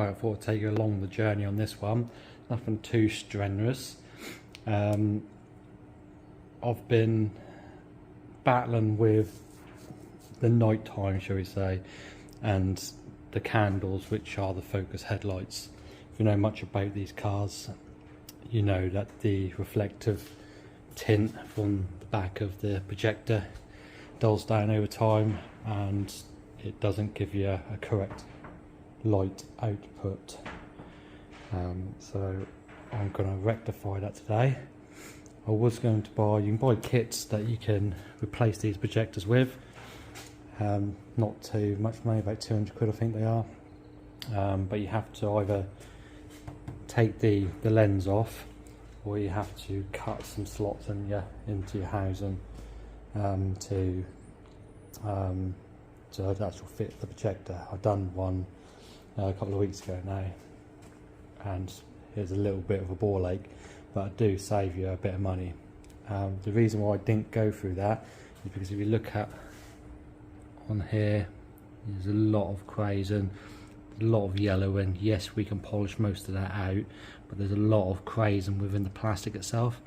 I thought I'd take you along the journey on this one. Nothing too strenuous. I've been battling with the night time, shall we say, and the candles, which are the focus headlights. If you know much about these cars, you know that the reflective tint from the back of the projector dulls down over time and it doesn't give you a correct light output. So I'm going to rectify that today. I was going to buy, you can buy kits that you can replace these projectors with. Not too much money, about 200 quid I think they are. But you have to either take the lens off, or you have to cut some slots into your housing to actually fit the projector. I've done one a couple of weeks ago now, and here's a little bit of a ball ache, but I do save you a bit of money. The reason why I didn't go through that is because if you look at on here, there's a lot of crazing, a lot of yellow, and yes, we can polish most of that out, but there's a lot of crazing within the plastic itself,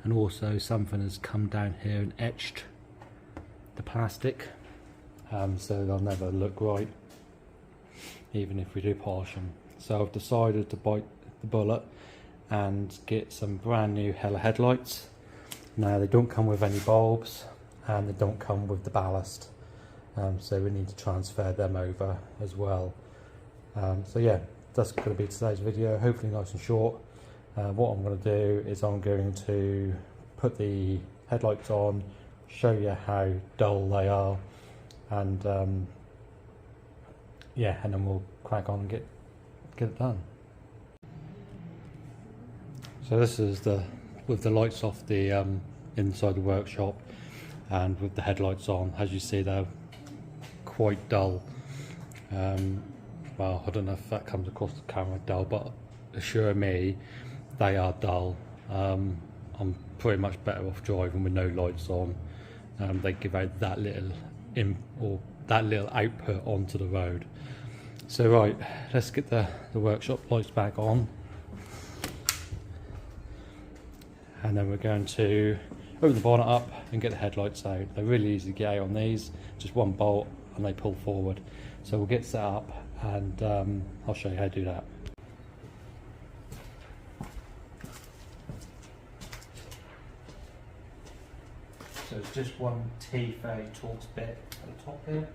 and also something has come down here and etched the plastic, so they'll never look right even if we do polish them. So I've decided to bite the bullet and get some brand new Hella headlights. Now they don't come with any bulbs and they don't come with the ballast, so we need to transfer them over as well. So yeah, that's going to be today's video, hopefully nice and short. What I'm going to do is I'm going to put the headlights on, show you how dull they are, and yeah, and then we'll crack on and get it done. So this is with the lights off the inside the workshop, and with the headlights on. As you see, they're quite dull. Well, I don't know if that comes across the camera dull, but assure me they are dull. I'm pretty much better off driving with no lights on. They give out that little output onto the road. So right, let's get the workshop lights back on, and then we're going to open the bonnet up and get the headlights out. They're really easy to get out on these, just one bolt and they pull forward. So we'll get set up and I'll show you how to do that. So it's just one T30 torx bit at the top here.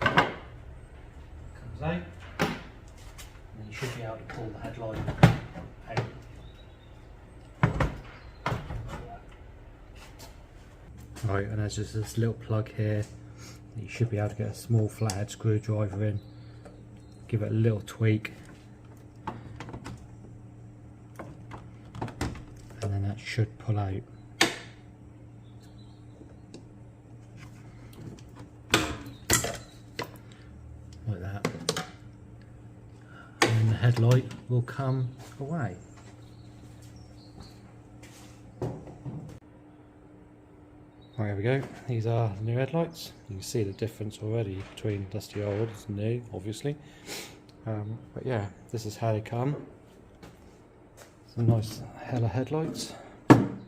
Comes out, and you should be able to pull the headlight out. Right, and there's just this little plug here. You should be able to get a small flathead screwdriver in, give it a little tweak, and then that should pull out. Like that. And then the headlight will come away. Right, here we go. These are the new headlights. You can see the difference already between dusty old and new, obviously. But yeah, this is how they come. Some nice Hella headlights. And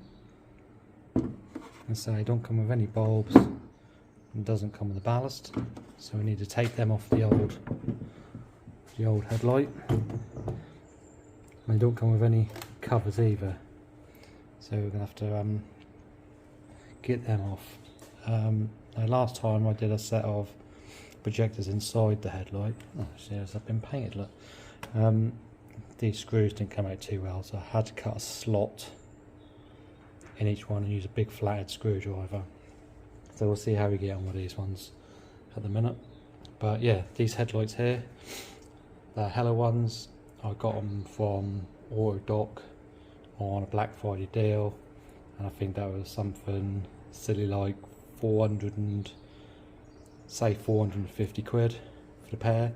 so they don't come with any bulbs and doesn't come with a ballast. So we need to take them off the old headlight. And they don't come with any covers either. So we're gonna have to get them off. Last time I did a set of projectors inside the headlight. Oh, see, it's been painted, look. These screws didn't come out too well, so I had to cut a slot in each one and use a big flathead screwdriver. So we'll see how we get on with these ones at the minute. But yeah, these headlights here, the Hella ones, I got them from Autodoc on a Black Friday deal, and I think that was something silly like 450 quid for the pair.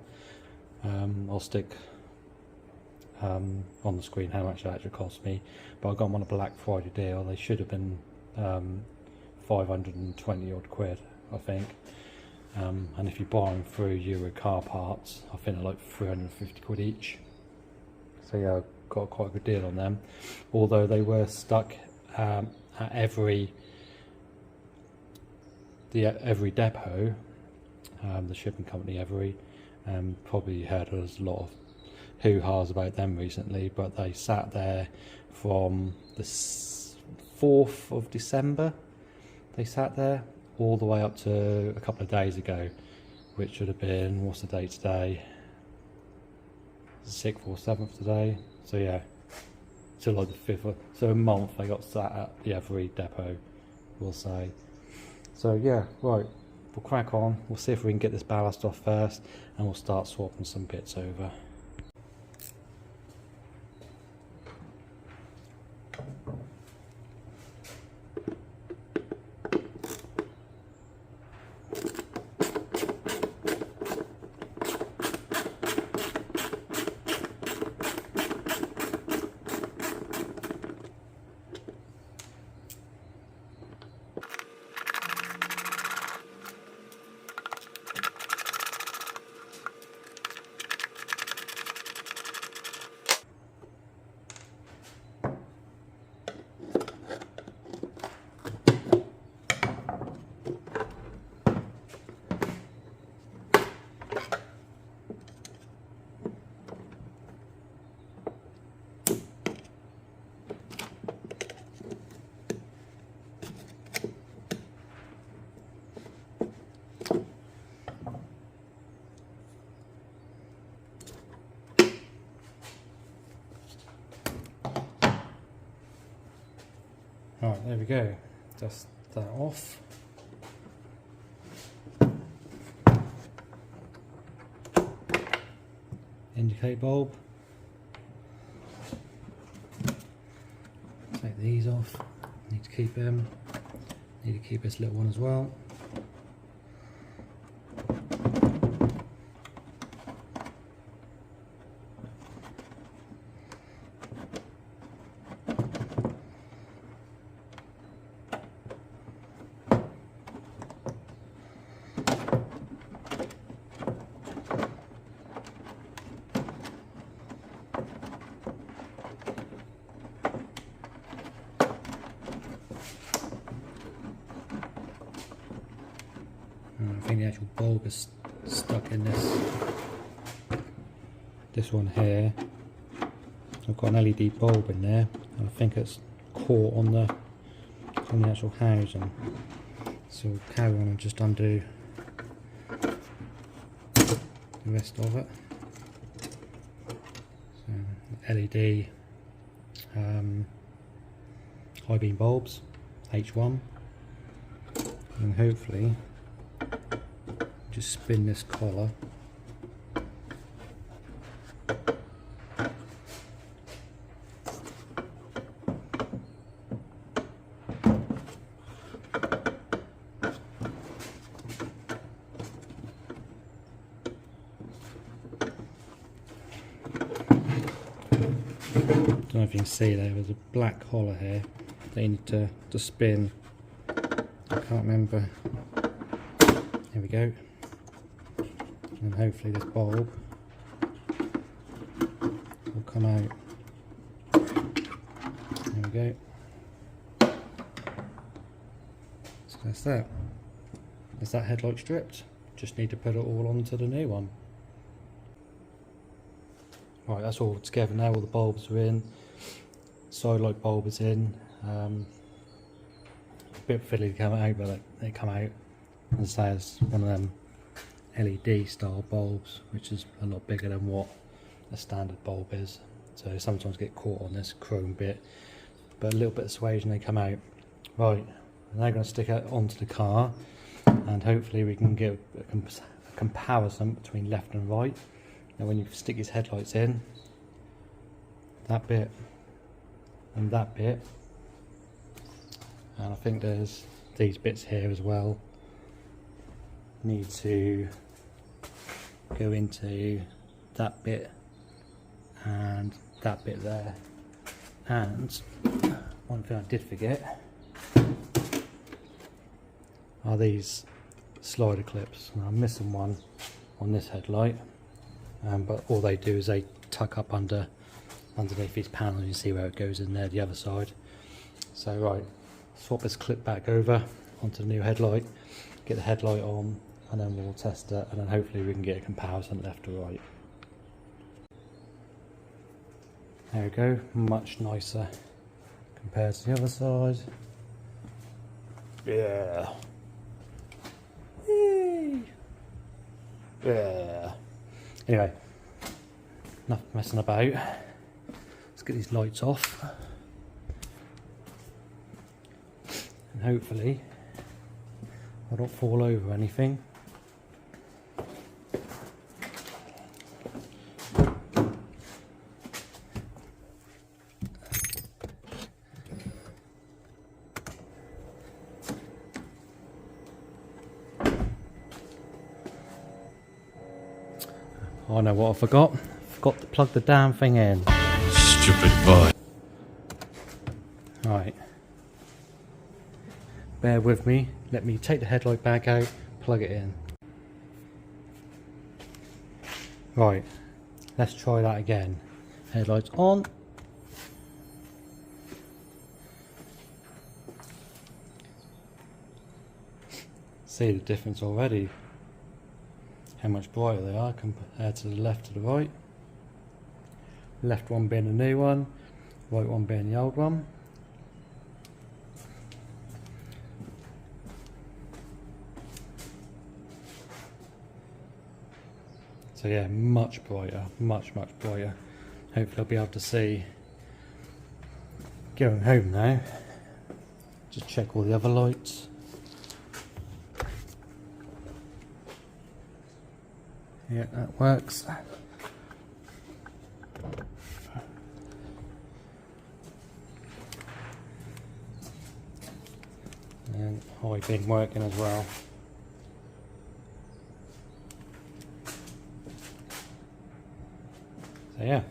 I'll stick on the screen how much that actually cost me, but I got them on a Black Friday deal. They should have been 520 odd quid, I think. and if you buy them through Euro car parts, I think they're like 350 quid each. So yeah, I got quite a good deal on them, although they were stuck at every depot, the shipping company Every. Probably heard there's a lot of hoo-has about them recently, but they sat there from the 4th of December. They sat there all the way up to a couple of days ago, which would have been, what's the date today? 6th or 7th today. So yeah, till like the 5th. So a month they got sat at the Every depot, we'll say. So yeah, right, we'll crack on. We'll see if we can get this ballast off first, and we'll start swapping some bits over. Right, there we go. Dust that off. Indicate bulb. Take these off. Need to keep them. Need to keep this little one as well. I think the actual bulb is stuck in this one here. I've got an LED bulb in there, and I think it's caught on the actual housing. So we'll carry on and just undo the rest of it. So LED high beam bulbs, H1, and hopefully just spin this collar. Don't know if you can see there's a black collar here that you need to spin. I can't remember. Here we go. And hopefully this bulb will come out. There we go. So that's that. There's that headlight stripped. Just need to put it all onto the new one. Right, that's all together now. All the bulbs are in. Side light bulb is in. A bit fiddly to come out, but they come out. And say it's one of them LED style bulbs, which is a lot bigger than what a standard bulb is. So sometimes get caught on this chrome bit, but a little bit of suasion, they come out. Right, I'm now going to stick it onto the car, and hopefully we can get a comparison between left and right. Now when you stick his headlights in, that bit and that bit, and I think there's these bits here as well, need to go into that bit and that bit there. And one thing I did forget are these slider clips. Now, I'm missing one on this headlight, but all they do is they tuck up underneath these panels. You see where it goes in there, the other side. So right, swap this clip back over onto the new headlight, get the headlight on, and then we'll test it, and then hopefully we can get a comparison left to right. There we go, much nicer compared to the other side. Yeah. Yay. Yeah. Anyway, enough messing about. Let's get these lights off. And hopefully I don't fall over anything. I know what I forgot. Forgot to plug the damn thing in. Stupid boy. Right. Bear with me. Let me take the headlight back out, plug it in. Right. Let's try that again. Headlights on. See the difference already. How much brighter they are compared to the left to the right. Left one being the new one, right one being the old one. So yeah, much brighter, much brighter. Hopefully I'll be able to see. Going home now. Just check all the other lights. Yeah, that works. And high beam working as well. So yeah.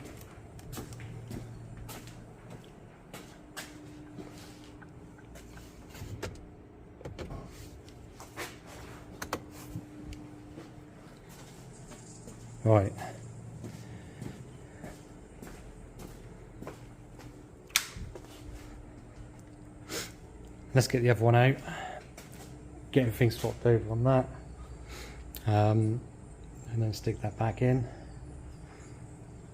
Right. Let's get the other one out. Get everything swapped over on that. And then stick that back in.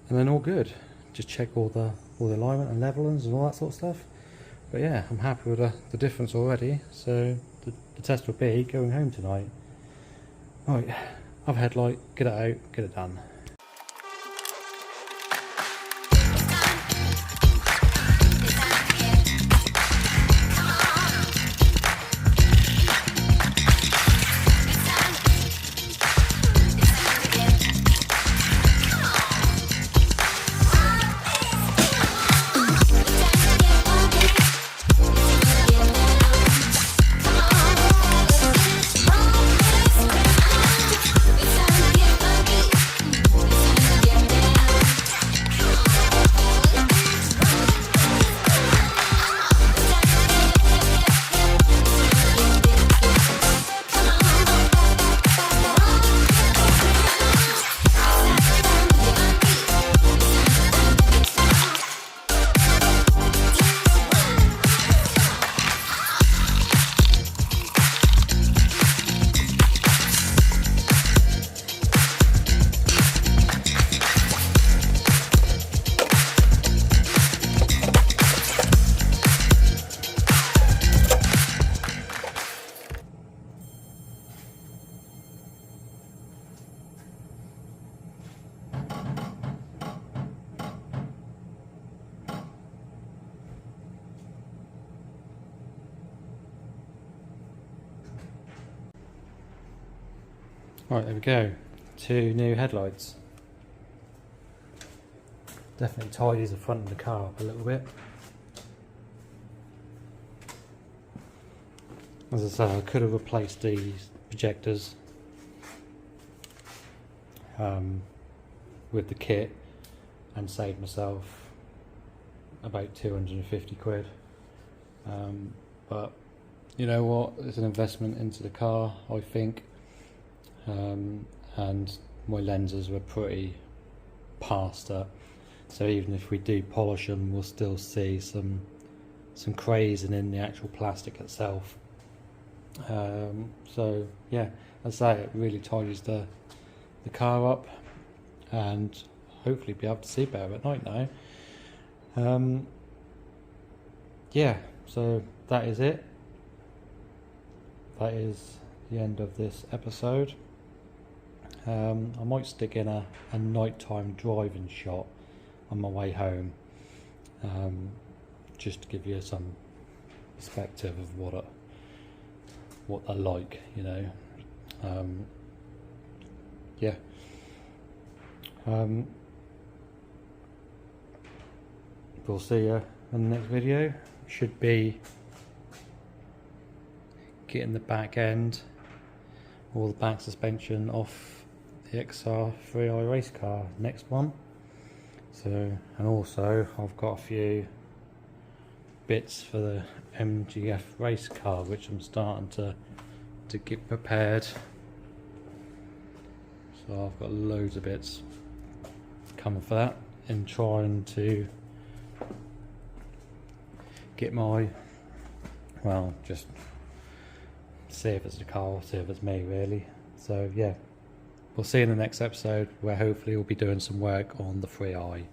And then all good. Just check all the alignment and levelings and all that sort of stuff. But yeah, I'm happy with the difference already. So the test will be going home tonight. Right. Have a headlight, get it out, get it done. Right, there we go. 2 new headlights. Definitely tidies the front of the car up a little bit. As I said, I could have replaced these projectors with the kit and saved myself about 250 quid. But you know what, it's an investment into the car, I think. and my lenses were pretty past it, so even if we do polish them, we'll still see some crazing in the actual plastic itself. So yeah, as I say, it really tidies the car up, and hopefully be able to see better at night now. Yeah, so that is it. That is the end of this episode. I might stick in a nighttime driving shot on my way home, just to give you some perspective of what they're like, you know. Yeah. We'll see you in the next video. Should be getting the back end or the back suspension off the XR3i race car next one. So, and also I've got a few bits for the MGF race car which I'm starting to get prepared. So I've got loads of bits coming for that, and trying to get my, well, just see if it's the car or see if it's me really. So yeah, we'll see you in the next episode, where hopefully we'll be doing some work on the 3i.